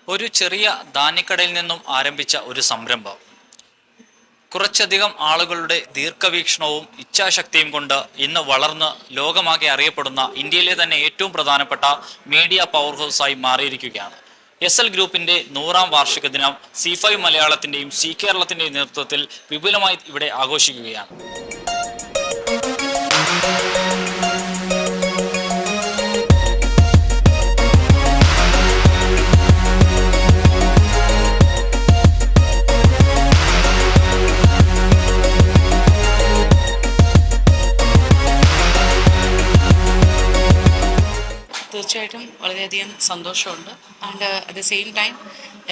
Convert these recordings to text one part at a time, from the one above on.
ഒരു ചെറിയ ധാന്യക്കടയിൽ നിന്നും ആരംഭിച്ച ഒരു സംരംഭം കുറച്ചധികം ആളുകളുടെ ദീർഘവീക്ഷണവും ഇച്ഛാശക്തിയും കൊണ്ട് ഇന്ന് വളർന്ന് ലോകമാകെ അറിയപ്പെടുന്ന ഇന്ത്യയിലെ തന്നെ ഏറ്റവും പ്രധാനപ്പെട്ട മീഡിയ പവർ ഹൗസായി മാറിയിരിക്കുകയാണ്. എസ് എൽ ഗ്രൂപ്പിന്റെ 100-ാം വാർഷിക ദിനം C5 മലയാളത്തിന്റെയും സി കേരളത്തിന്റെയും നേതൃത്വത്തിൽ വിപുലമായി ഇവിടെ ആഘോഷിക്കുകയാണ്. തീർച്ചയായിട്ടും വളരെയധികം സന്തോഷമുണ്ട്. And at the same time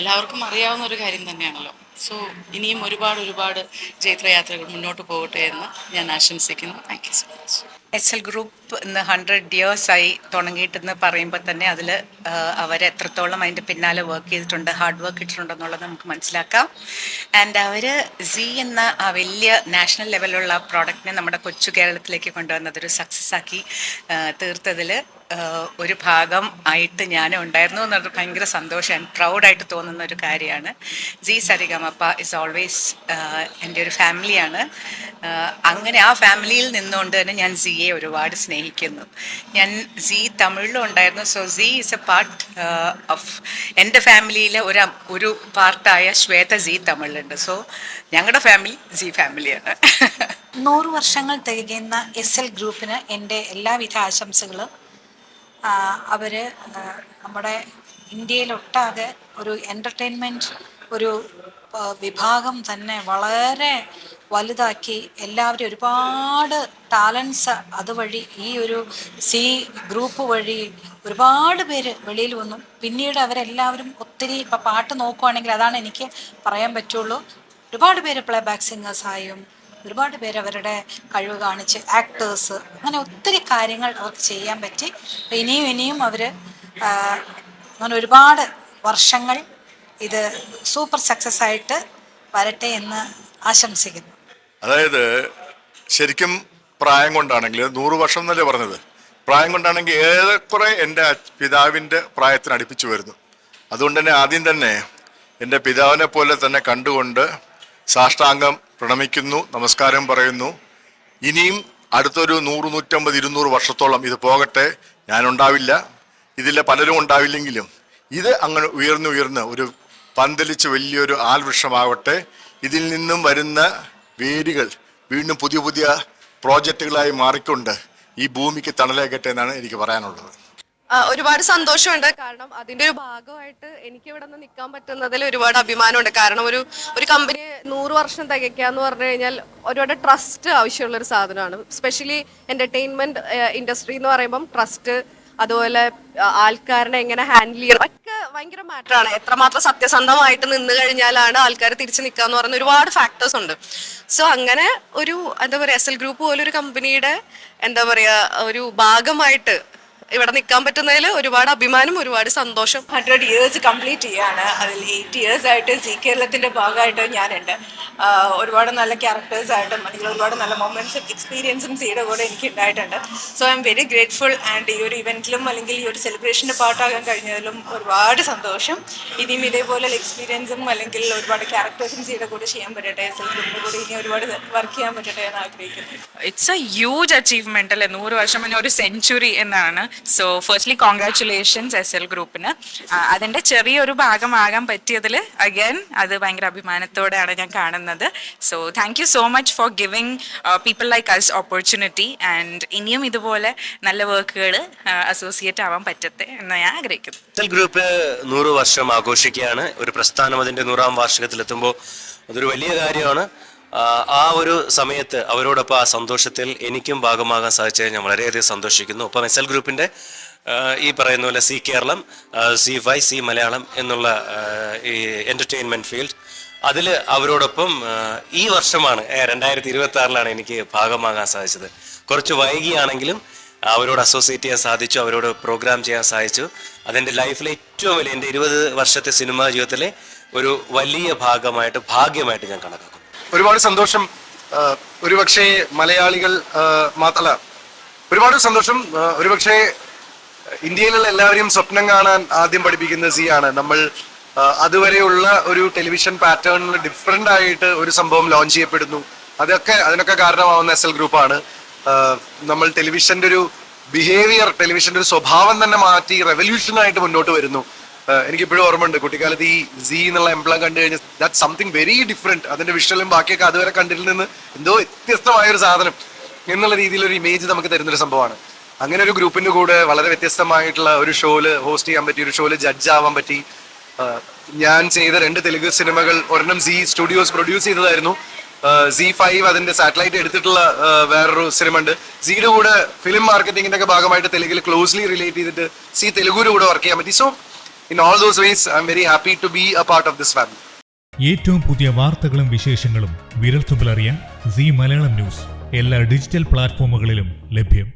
എല്ലാവർക്കും അറിയാവുന്ന ഒരു കാര്യം തന്നെയാണല്ലോ. സോ ഇനിയും ഒരുപാട് ജൈത്രയാത്രകൾ മുന്നോട്ട് പോകട്ടെ എന്ന് ഞാൻ ആശംസിക്കുന്നു. Thank you so much. S L group ഇന്ന് 100 ഇയേഴ്സായി തുടങ്ങിയിട്ടെന്ന് പറയുമ്പോൾ തന്നെ അതിൽ അവർ എത്രത്തോളം അതിൻ്റെ പിന്നാലെ വർക്ക് ചെയ്തിട്ടുണ്ട്, ഹാർഡ് വർക്ക് ഇട്ടിട്ടുണ്ടെന്നുള്ളത് നമുക്ക് മനസ്സിലാക്കാം. ആൻഡ് അവർ സി എന്ന ആ വലിയ നാഷണൽ ലെവലിലുള്ള പ്രോഡക്റ്റിനെ നമ്മുടെ കൊച്ചു കേരളത്തിലേക്ക് കൊണ്ടുവന്നതൊരു സക്സസ് ആക്കി തീർത്തതിൽ ഒരു ഭാഗം ആയിട്ട് ഞാനും ഉണ്ടായിരുന്നു എന്നത് ഭയങ്കര സന്തോഷം, പ്രൗഡായിട്ട് തോന്നുന്ന ഒരു കാര്യമാണ്. ജി സരിഗമപ്പ ഇസ് ഓൾവേസ് എൻ്റെ ഒരു ഫാമിലിയാണ്. അങ്ങനെ ആ ഫാമിലിയിൽ നിന്നുകൊണ്ട് തന്നെ ഞാൻ സിയെ ഒരുപാട് സ്നേഹിക്കുന്നു. ഞാൻ സി തമിഴിലും ഉണ്ടായിരുന്നു. So C is A part of എൻ്റെ ഫാമിലിയിലെ ഒരു പാർട്ടായ ശ്വേത സി തമിഴിലുണ്ട്. സോ ഞങ്ങളുടെ ഫാമിലി സി ഫാമിലിയാണ്. 100 വർഷങ്ങൾ തികയുന്ന എസ് എൽ ഗ്രൂപ്പിന് എൻ്റെ എല്ലാവിധ ആശംസകളും. അവർ നമ്മുടെ ഇന്ത്യയിലൊട്ടാകെ ഒരു എൻ്റർടൈൻമെൻറ്റ് ഒരു വിഭാഗം തന്നെ വളരെ വലുതാക്കി എല്ലാവരും ഒരുപാട് ടാലൻസ് അതുവഴി ഈ ഒരു സി ഗ്രൂപ്പ് വഴി ഒരുപാട് പേര് വെളിയിൽ വന്നു. പിന്നീട് അവരെല്ലാവരും ഒത്തിരി ഇപ്പം പാട്ട് നോക്കുവാണെങ്കിൽ അതാണ് എനിക്ക് പറയാൻ പറ്റുള്ളൂ. ഒരുപാട് പേര് പ്ലേ ബാക്ക് സിംഗേഴ്സായും ഒരുപാട് പേര് അവരുടെ കഴിവ് കാണിച്ച് ആക്ടേഴ്സ് അങ്ങനെ ഒത്തിരി കാര്യങ്ങൾ അവർക്ക് ചെയ്യാൻ പറ്റി. ഇനിയും അവർ അങ്ങനെ ഒരുപാട് വർഷങ്ങൾ ഇത് സൂപ്പർ സക്സസ് ആയിട്ട് വരട്ടെ എന്ന് ആശംസിക്കുന്നു. അതായത് ശരിക്കും പ്രായം കൊണ്ടാണെങ്കിൽ 100 വർഷം എന്നല്ലേ പറഞ്ഞത്, പ്രായം കൊണ്ടാണെങ്കിൽ ഏറെക്കുറെ എൻ്റെ പിതാവിൻ്റെ പ്രായത്തിന് അടുപ്പിച്ചു വരുന്നു. അതുകൊണ്ട് തന്നെ ആദ്യം തന്നെ എൻ്റെ പിതാവിനെ പോലെ തന്നെ കണ്ടുകൊണ്ട് സാഷ്ടാംഗം പ്രണമിക്കുന്നു, നമസ്കാരം പറയുന്നു. ഇനിയും അടുത്തൊരു 100, 150, 200 വർഷത്തോളം ഇത് പോകട്ടെ. ഞാനുണ്ടാവില്ല, ഇതിലെ പലരും ഉണ്ടാവില്ലെങ്കിലും ഇത് അങ്ങനെ ഉയർന്ന് ഒരു പന്തലിച്ച് വലിയൊരു ആൽവൃക്ഷമാവട്ടെ. ഇതിൽ നിന്നും വരുന്ന വേരുകൾ വീണ്ടും പുതിയ പ്രോജക്റ്റുകളായി മാറിക്കൊണ്ട് ഈ ഭൂമിക്ക് തണലേകട്ടെ എന്നാണ് എനിക്ക് പറയാനുള്ളത്. ഒരുപാട് സന്തോഷമുണ്ട്. കാരണം അതിന്റെ ഒരു ഭാഗമായിട്ട് എനിക്ക് ഇവിടെ നിന്ന് നിൽക്കാൻ പറ്റുന്നതിൽ ഒരുപാട് അഭിമാനമുണ്ട്. കാരണം ഒരു കമ്പനി 100 വർഷം തികയ്ക്കുക എന്ന് പറഞ്ഞു കഴിഞ്ഞാൽ ഒരുപാട് ട്രസ്റ്റ് ആവശ്യമുള്ള ഒരു സാധനമാണ്. സ്പെഷ്യലി എന്റർടൈൻമെന്റ് ഇൻഡസ്ട്രി എന്ന് പറയുമ്പം ട്രസ്റ്റ്, അതുപോലെ ആൾക്കാരനെ എങ്ങനെ ഹാൻഡിൽ ചെയ്യണം ഒക്കെ ഭയങ്കര മാറ്ററാണ്. എത്രമാത്രം സത്യസന്ധമായിട്ട് നിന്ന് കഴിഞ്ഞാലാണ് ആൾക്കാർ തിരിച്ചു നിൽക്കുക എന്ന് പറയുന്ന ഒരുപാട് ഫാക്ടേഴ്സ് ഉണ്ട്. സോ അങ്ങനെ ഒരു എന്താ പറയുക എസ് എൽ ഗ്രൂപ്പ് പോലൊരു കമ്പനിയുടെ എന്താ പറയുക ഒരു ഭാഗമായിട്ട് ഇവിടെ നിൽക്കാൻ പറ്റുന്നതിൽ ഒരുപാട് അഭിമാനം, ഒരുപാട് സന്തോഷം. 100 ഇയേഴ്സ് കംപ്ലീറ്റ് ചെയ്യാണ്. അതിൽ 8 ഇയേഴ്സ് ആയിട്ട് സി കേരളത്തിൻ്റെ ഭാഗമായിട്ട് ഞാനുണ്ട്. ഒരുപാട് നല്ല ക്യാരക്ടേഴ്സായിട്ടും അല്ലെങ്കിൽ ഒരുപാട് നല്ല മൊമെൻറ്റ്സും എക്സ്പീരിയൻസും സിയുടെ കൂടെ എനിക്ക് ഉണ്ടായിട്ടുണ്ട്. So I am very grateful. And ഈ ഒരു ഇവൻറ്റിലും അല്ലെങ്കിൽ ഈ ഒരു സെലിബ്രേഷൻ്റെ പാർട്ടാകാൻ കഴിഞ്ഞതിലും ഒരുപാട് സന്തോഷം. ഇനിയും ഇതേപോലെ എക്സ്പീരിയൻസും അല്ലെങ്കിൽ ഒരുപാട് ക്യാരക്ടേഴ്സും സിയുടെ കൂടെ ചെയ്യാൻ പറ്റട്ടെ, എസ് എൽ ഗ്രൂപ്പിൻ്റെ കൂടെ ഇനി ഒരുപാട് വർക്ക് ചെയ്യാൻ പറ്റട്ടെ എന്ന് ആഗ്രഹിക്കുന്നു. ഇറ്റ്സ് എ ഹ്യൂജ് അച്ചീവ്മെന്റ് അല്ലേ, 100 വർഷം പിന്നെ ഒരു സെഞ്ചുറി എന്നാണ്. So firstly congratulations S L ഗ്രൂപ്പിന്. അതിൻ്റെ ചെറിയൊരു ഭാഗമാകാൻ പറ്റിയതിൽ അഗൈൻ അത് ഭയങ്കര അഭിമാനത്തോടെയാണ് ഞാൻ കാണുന്നത്. So thank you so much for giving people like us opportunity. And ഇനിയും ഇതുപോലെ നല്ല വർക്കുകൾ അസോസിയേറ്റ് ആവാൻ പറ്റട്ടെ എന്ന് ഞാൻ ആഗ്രഹിക്കുന്നു. എസ് എൽ ഗ്രൂപ്പ് 100 വർഷം ആഘോഷിക്കുകയാണ്. ഒരു പ്രസ്ഥാനം അതിൻ്റെ 100-ാം വാർഷികത്തിലെത്തുമ്പോൾ അതൊരു വലിയ കാര്യമാണ്. ആ ഒരു സമയത്ത് അവരോടൊപ്പം ആ സന്തോഷത്തിൽ എനിക്കും ഭാഗമാകാൻ സാധിച്ചത് ഞാൻ വളരെയധികം സന്തോഷിക്കുന്നു. ഒപ്പം എസ് എൽ ഗ്രൂപ്പിൻ്റെ ഈ പറയുന്ന പോലെ C Keralam, C5, C Malayalam എന്നുള്ള ഈ എൻ്റർടൈൻമെൻറ്റ് ഫീൽഡ് അതിൽ അവരോടൊപ്പം ഈ വർഷമാണ് 2026 എനിക്ക് ഭാഗമാകാൻ സാധിച്ചത്. കുറച്ച് വൈകിയാണെങ്കിലും അവരോട് അസോസിയേറ്റ് ചെയ്യാൻ സാധിച്ചു, അവരോട് പ്രോഗ്രാം ചെയ്യാൻ സാധിച്ചു. അതെൻ്റെ ലൈഫിലെ ഏറ്റവും വലിയ എൻ്റെ 20 വർഷത്തെ സിനിമാ ജീവിതത്തിലെ ഒരു വലിയ ഭാഗ്യമായിട്ട് ഞാൻ കണക്കാക്കുന്നു. ഒരുപാട് സന്തോഷം. ഒരുപക്ഷെ മലയാളികൾ മാത്രമല്ല, ഒരുപാട് സന്തോഷം. ഒരുപക്ഷെ ഇന്ത്യയിലുള്ള എല്ലാവരെയും സ്വപ്നം കാണാൻ ആദ്യം പഠിപ്പിക്കുന്ന സി ആണ്. നമ്മൾ അതുവരെയുള്ള ഒരു ടെലിവിഷൻ പാറ്റേണിൽ ഡിഫറെൻ്റ് ആയിട്ട് ഒരു സംഭവം ലോഞ്ച് ചെയ്യപ്പെടുന്നു. അതിനൊക്കെ കാരണമാവുന്ന SL ഗ്രൂപ്പാണ്. നമ്മൾ ടെലിവിഷൻ്റെ ഒരു ബിഹേവിയർ, ടെലിവിഷൻ്റെ ഒരു സ്വഭാവം തന്നെ മാറ്റി റെവല്യൂഷനായിട്ട് മുന്നോട്ട് വരുന്നു. എനിക്കിപ്പോഴും ഓർമ്മയുണ്ട് കുട്ടിക്കാലത്ത് ഈ സി എന്നുള്ള എംപ്ലം കണ്ടു കഴിഞ്ഞാൽ ദാറ്റ് സംതിങ് വെരി ഡിഫറെൻറ്റ്. അതിൻ്റെ വിഷ്വലും ബാക്കിയൊക്കെ അതുവരെ കണ്ടിൽ നിന്ന് എന്തോ വ്യത്യസ്തമായൊരു സാധനം എന്നുള്ള രീതിയിലൊരു ഇമേജ് നമുക്ക് തരുന്നൊരു സംഭവമാണ്. അങ്ങനെ ഒരു ഗ്രൂപ്പിൻ്റെ കൂടെ വളരെ വ്യത്യസ്തമായിട്ടുള്ള ഒരു ഷോയില് ഹോസ്റ്റ് ചെയ്യാൻ പറ്റി, ഒരു ഷോയില് ജഡ്ജ് ആവാൻ പറ്റി. ഞാൻ ചെയ്ത 2 തെലുങ്ക് സിനിമകൾ, ഒരെണ്ണം സി സ്റ്റുഡിയോസ് പ്രൊഡ്യൂസ് ചെയ്തതായിരുന്നു. Z5 അതിന്റെ സാറ്റലൈറ്റ് എടുത്തിട്ടുള്ള വേറൊരു സിനിമ ഉണ്ട്. സിയുടെ കൂടെ ഫിലിം മാർക്കറ്റിംഗിന്റെ ഒക്കെ ഭാഗമായിട്ട് തെലുങ്കിൽ ക്ലോസ്ലി റിലേറ്റ് ചെയ്തിട്ട് സി തെലുഗുവിന്റെ കൂടെ വർക്ക് ചെയ്യാൻ പറ്റി. So in all those ways I'm very happy to be a part of this family. ഏറ്റവും പുതിയ വാർത്തകളും വിശേഷങ്ങളും വിരൽത്തുമ്പിലറിയാൻ സി മലയാളം ന്യൂസ് എല്ലാ ഡിജിറ്റൽ പ്ലാറ്റ്ഫോമുകളിലും ലഭ്യം.